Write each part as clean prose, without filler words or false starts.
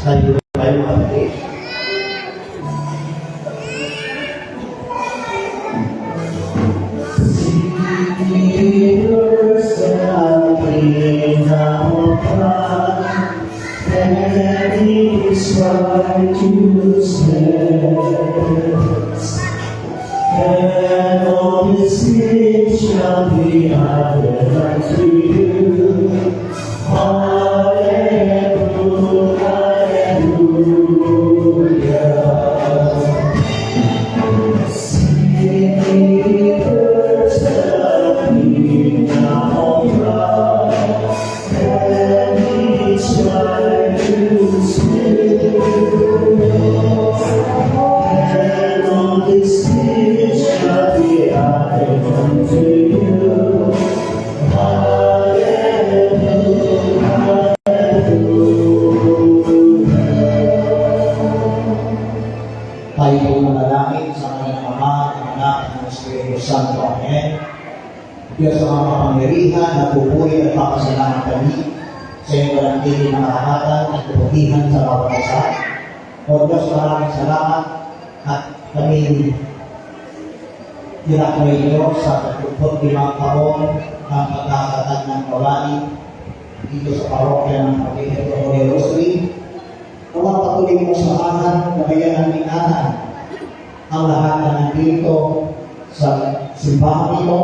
Tayo tayo mga kapatid. And all this is shall be added unto you. Hallelujah, hallelujah. Singers of me now rise, and each righteous will. And all this is shall be added unto you. Hallelujah, hallelujah. Tayo po manalangin sa kanyang Ama, ng Anak, ng Espiritu Santo. Amen. Diyos ang mga kapangyarihan, nagpupuri at papasalamat kami sa iyong walang tigil na karapatan at kabutihan sa bawat isa. O Diyos, maraming salamat at kami tinakway niyo sa 35 taon ng pagkakatag ng gawain dito sa parokya ng Pagkikito Holy Rosary. Kung patuloy mo sa ahan, gabayan ng ingatan ang lahat na nandito sa simbahan ito,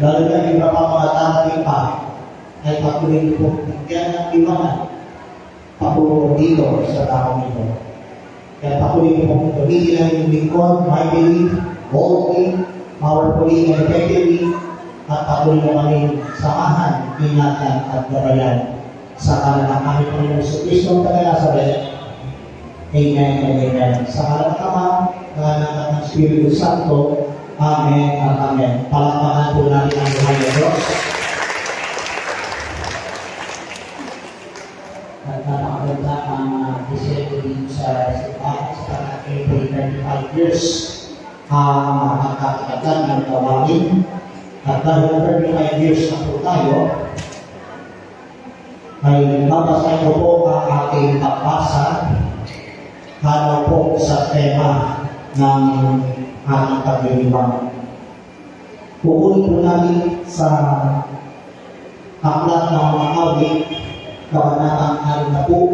lalo na yung mga darating pa, ay patuloy po bigyan ng iwanan patungo dito sa taong ito. Kaya patuloy po gamitin ang yung lingkod, mightily, boldly, powerfully, and effectively, at patuloy mo kami samahan, ingatan at gabayan sa kanan ng aming Panginoon sa Kristo ng Nazaret. Amen and amen. Sa kanan ng Ama, kanan ng Espiritu Santo. Amen at amen. Palakpakan po natin ang buhay ng Diyos. At napakaganda ang Disyerto dito sa simbahan sa April 35 years ang makakakagad ng gawain. At dahil 35 years na po tayo, ay babasahin ko po ang ating pagbasa ano po sa tema ng ating paglilibang. Kukunin po natin sa aklat ng mga awit, kabanatang 6 na po,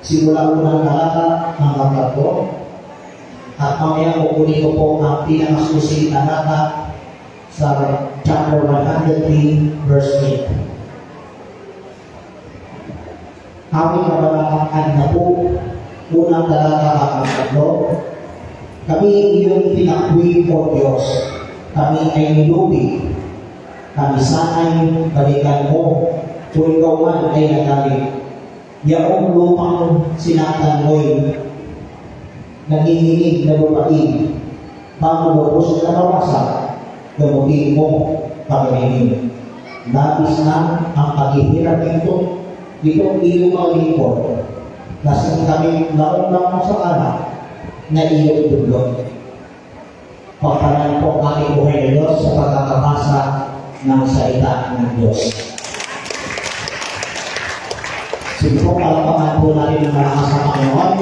simula po ng talata hanggang 3. At mamaya kukunin ko po ang pinakasusi talata sa chapter 103, verse 8. Aming kabanatang 6 na po, unang talata hanggang 3. Kami iyong tinakwi, O Diyos, kami ay nilupi. Kami sana'y balikan mo, kung ikaw man ay nagalit. Yaong lupang sinatan mo'y nanginginig na lupain, bago lubos na nawasak, gamutin mo pag-ibig. Labis na ang paghihirap nito, itong iyong mga lingkod, lasing kami naunang sa anak na iyong duglot. Pagpalan po ang aking buhay ng Diyos sa pagkakabasa ng salita ng Diyos. Sige po, palakpakan po natin ang malakas sa Panginoon.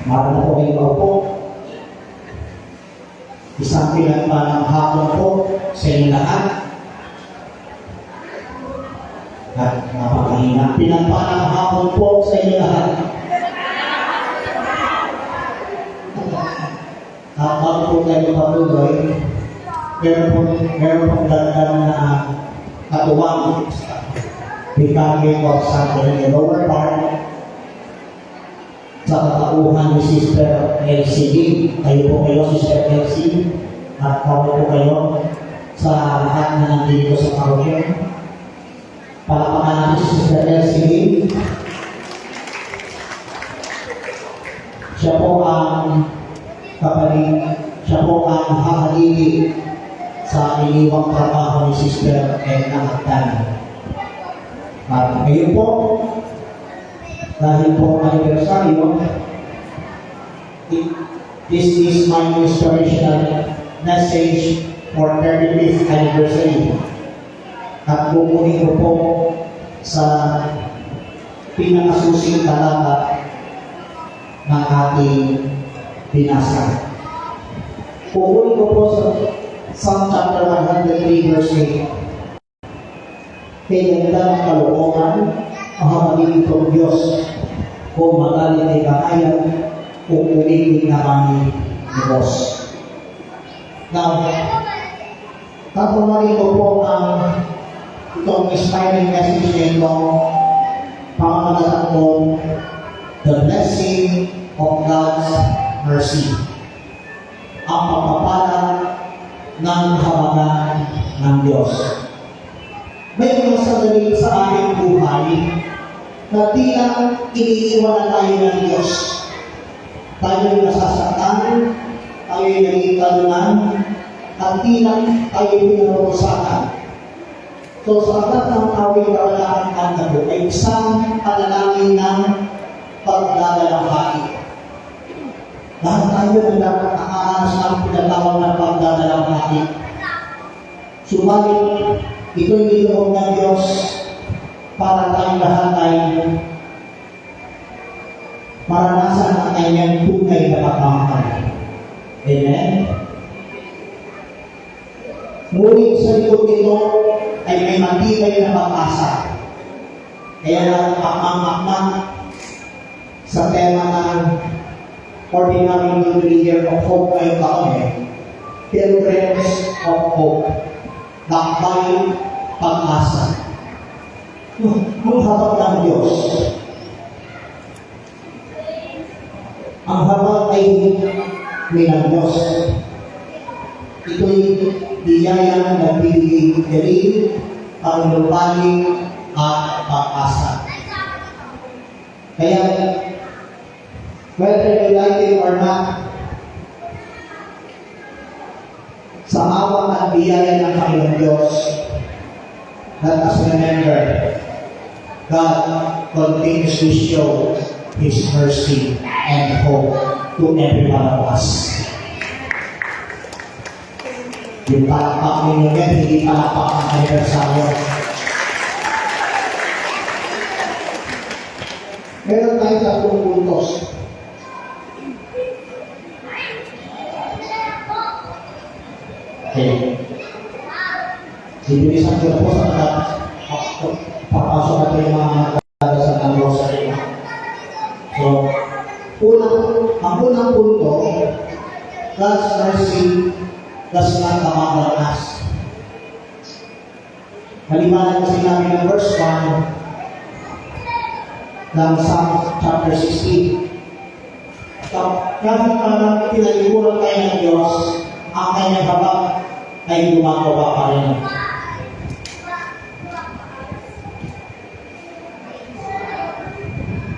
Marami po kayo po. Isang pinagpa ng hapon po sa inyo lahat. At napakahina. Pinagpa ng hapon po sa inyo lahat. At bago po kayo patuloy, meron pong dagdag na katuwang Vicario of Santo in the lower part sa katauhan ni Sister LCD. Kayo po kayo, Sister LCD, at kawo po kayo sa lahat na nandito sa parokya. Palakpakan natin si Sister LCD. Siya po ang kapatid, siya po ang hahalili sa iniwang trabaho ni Sister Edna Magdana. At ngayon po, dahil po anibersaryo, this is my inspirational message for 35th anniversary. At kukunin ko po sa pinakasusing talata ng ating binasa. Pupunin ko po sa Psalm chapter 103 verse 8. Kaya ganda ng kalooban, mahamagin itong Diyos, kung magalit ay kakayan, kung umibig naman ni Diyos. Now, tapunarin ko po ang itong inspiring message nito, pangangalasan ko, the blessing of God's mercy. Ang pagpapala ng habagan ng Diyos. May mga sandali sa ating buhay na tila iniiwan na tayo ng Diyos. Tayo'y nasasaktan, tayo'y naging talunan, at tila tayo'y pinarusakan. So sa lahat ng awing kawalaan na po ay isang panalangin ng pagdadalanghain. Lahat tayo ay dapat nakaanas ng pinatawag ng pagdadalanghain. Subalit, ito'y niloob ng Diyos para tayong lahat ay maranasan ang kanyang tunay na pagmamahal. Amen? Ngunit sa likod nito ay may matibay na pag-asa. Kaya lang pagmamakman sa tema ng Ordinary New Year of Hope ay kami, Pilgrims of Hope, lakbay pag-asa. Ang habag ng Diyos. Ang habag ay may ng Diyos. Ito'y biyaya na nagbibigay galing, panglupaling, at pag-asa. Kaya, whether you like it or not, sa awang at biyaya ng Panginoon Diyos, let us remember, God continues to show His mercy and hope to every one of us. Yung palakpak ninyo yan, hindi palakpak ang anibersaryo. Meron tayo tatlong puntos. Okay. Sibilisan ko na po sa papasok natin yung mga nagdadasal ng rosary. So, ang unang punto, God's mercy does not abandon us. Maliwanag kasi namin ng verse 1 ng Psalm chapter 16. Kahit parang pinalikuran tayo ng Diyos, ang kanyang habag ay gumagawa pa rin.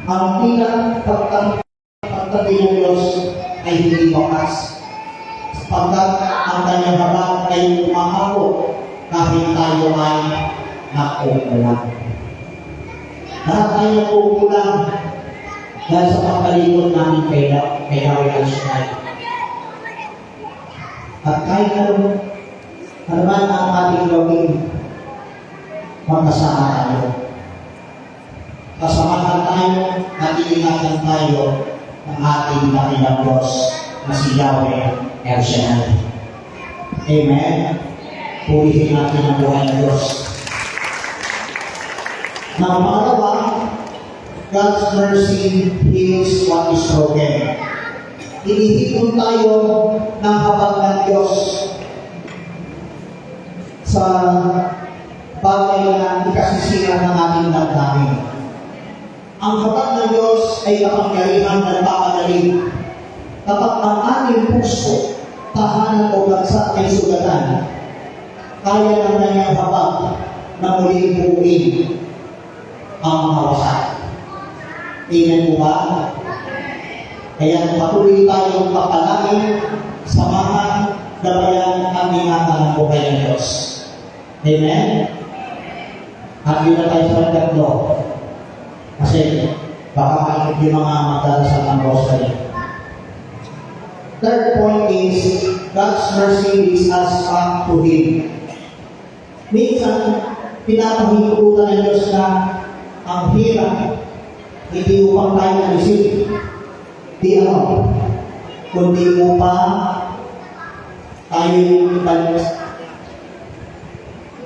Ang tila pagtabi ng Diyos ay hindi wakas. Sapagkat ang kanyang habag ay umahako kahit tayo ay nakukulang. Lahat tayo nakukulang dahil sa pagkalikot namin kay Yahweh Al-Shaddai. At kahit ano man ang ating gawin, magkasama tayo. Kasamahan tayo at iingatan tayo ng ating dakilang Diyos na si Yahweh El-Shaddai. Amen? Purihin natin ang buhay ng Diyos. Now, pangalawa, God's mercy heals what is broken. Inihipon tayo ng habag ng Diyos sa bagay na ikasisira ng ating damdamin. Ang habag ng Diyos ay kapangyarihan ng papagaling. Kapag ang ating puso, tahanan o bansa ay sugatan, kaya ng kanyang habag na muling buuin ang mga wasak. Amen po ba? Kaya patuloy tayong papalangin, samahan, gabayan ang ingatan ng buhay ng Diyos. Amen? At yun na tayo sa tatlo. Kasi baka makikip yung mga magdadasal ng rosary. Third point is, God's mercy leads us back to Him. Minsan, pinapahintulutan ng Diyos na ang hirap, hindi upang tayo alisin. Di ano, kundi upang tayo yung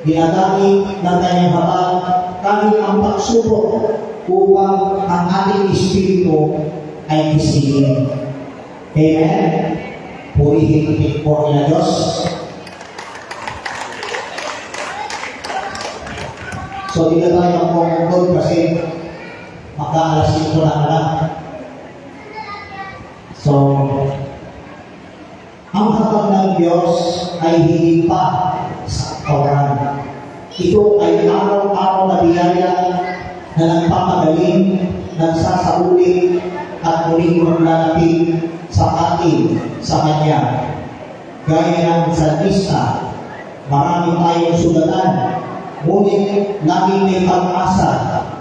ginagamit ng kanyang habag kahit ang pagsubok upang ang ating espiritu ay gisingin. Amen? Purihin po niya Diyos. So, di na tayo magmumugod kasi magkaalas 5 na lang. So, ang habag ng Diyos ay hindi pa sa kawalan. Ito ay araw-araw na biyaya na nagpapagaling, nagsasaulit, at muling maglalapit sa atin, sa Kanya. Gaya ng salmista, marami tayong sugatan, ngunit laging may pag-asa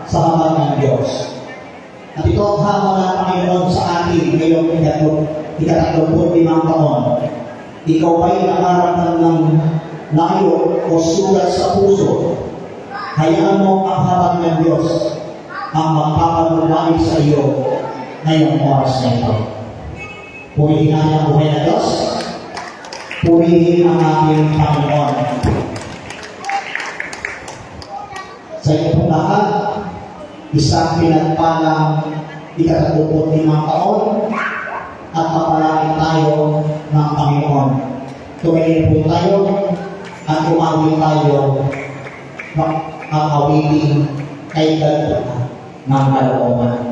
sa habag ng Diyos. At ito ang hamon ng Panginoon sa atin ngayong ika-35 taon. Ikaw ba'y nakaramdam ng layo o sugat sa puso? Hayaan mo ang habag ng Diyos ang magpapanumbalik sa iyo ngayong oras na ito. Purihin ang buhay na Diyos. Purihin ang ating Panginoon. Sa iyong lahat, isang pinagpalang ika-35 taon at papalangin tayo ng Panginoon. Tumingin po tayo at umawin tayo ang awitin kay Ganda ng kalooban.